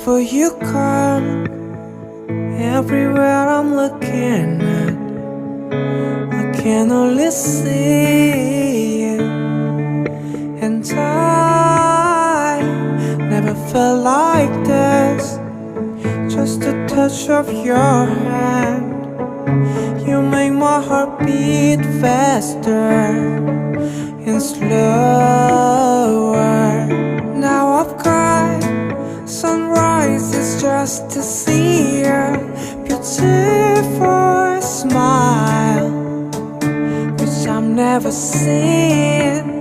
For you come everywhere I'm looking at. I can only see you, and I never felt like this. Just the touch of your hand, you make my heart beat faster and slower. Now I've got sunrises just to see your beautiful smile, which I've never seen.